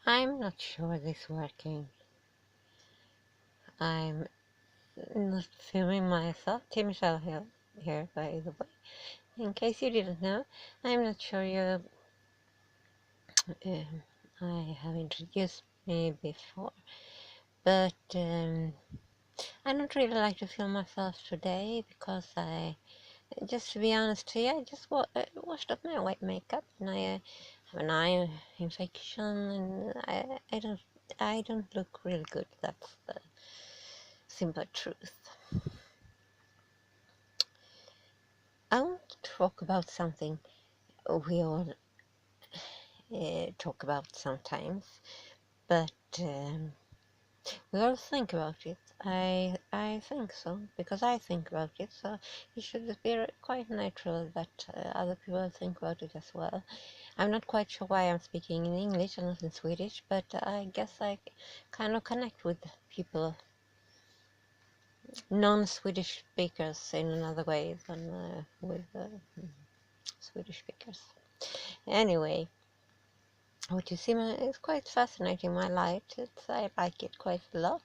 I'm not sure this is working. I'm not filming myself. Tim Michelle here, by the way. In case you didn't know, I'm not sure I have introduced me before, but I don't really like to film myself today because just to be honest to you, I just washed up my white makeup and I have an eye infection and I don't look real good. That's the simple truth. I want to talk about something we all talk about sometimes, but we all think about it. I think so, because I think about it, so it should be quite natural that other people think about it as well. I'm not quite sure why I'm speaking in English and not in Swedish, but I guess I kind of connect with people, non-Swedish speakers, in another way than with Swedish speakers. Anyway, what you see is quite fascinating. My life, I like it quite a lot.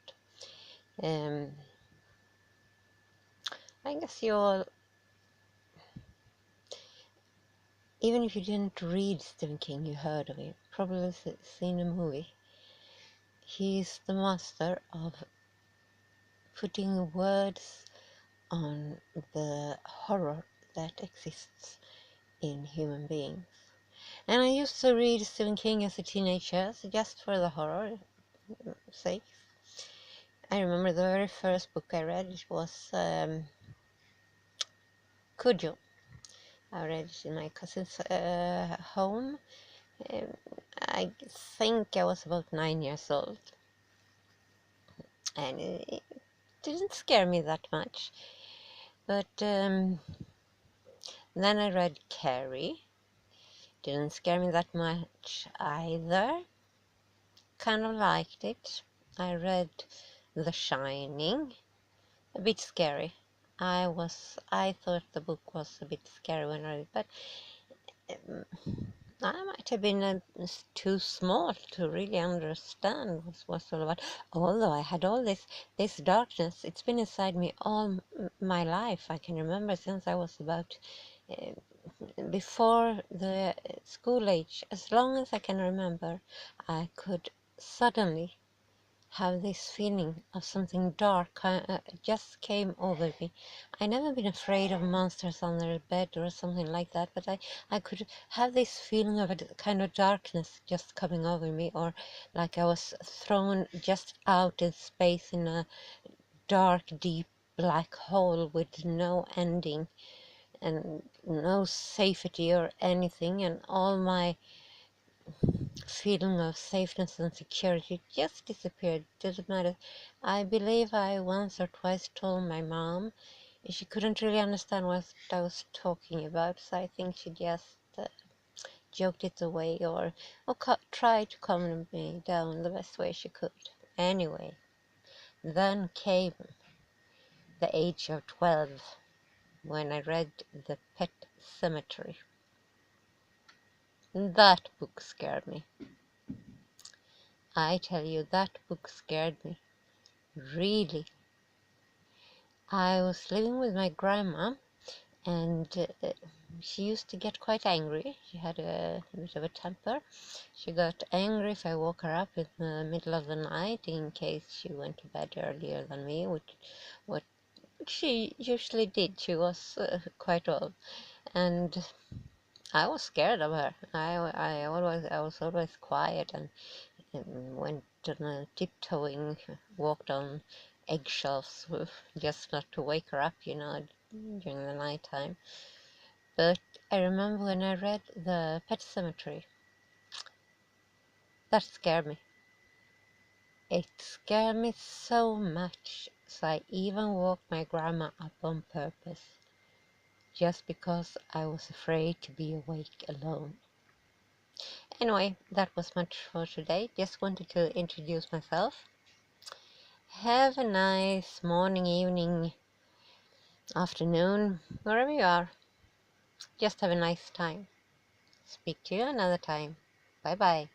I guess you all, even if you didn't read Stephen King, you heard of him, probably seen a movie. He's the master of putting words on the horror that exists in human beings. And I used to read Stephen King as a teenager, just for the horror sake. I remember the very first book I read, it was Cujo. I read it in my cousin's home. I think I was about 9 years old. And it didn't scare me that much. But then I read Carrie. Didn't scare me that much either. Kind of liked it. I read The Shining. A bit scary. I thought the book was a bit scary when I read it, but I might have been too small to really understand what's all about. Although I had all this darkness, it's been inside me all my life. I can remember since I was about before the school age. As long as I can remember, I could suddenly have this feeling of something dark just came over me. I never been afraid of monsters under the bed or something like that, but I could have this feeling of a kind of darkness just coming over me, or like I was thrown just out in space in a dark, deep black hole with no ending and no safety or anything, and all my feeling of safeness and security just disappeared. Doesn't matter. I believe I once or twice told my mom. She couldn't really understand what I was talking about, so I think she just joked it away or tried to calm me down the best way she could. Anyway, then came the age of 12 when I read The Pet Cemetery. That book scared me. I tell you, that book scared me. Really. I was living with my grandma, and she used to get quite angry. She had a bit of a temper. She got angry if I woke her up in the middle of the night in case she went to bed earlier than me, what she usually did. She was quite old, and I was scared of her. I was always quiet and went on tiptoeing, walked on eggshells just not to wake her up, during the night time. But I remember when I read The Pet Cemetery, that scared me. It scared me so much, so I even woke my grandma up on purpose, just because I was afraid to be awake alone. Anyway, that was much for today. Just wanted to introduce myself. Have a nice morning, evening, afternoon, wherever you are. Just have a nice time. Speak to you another time. Bye bye.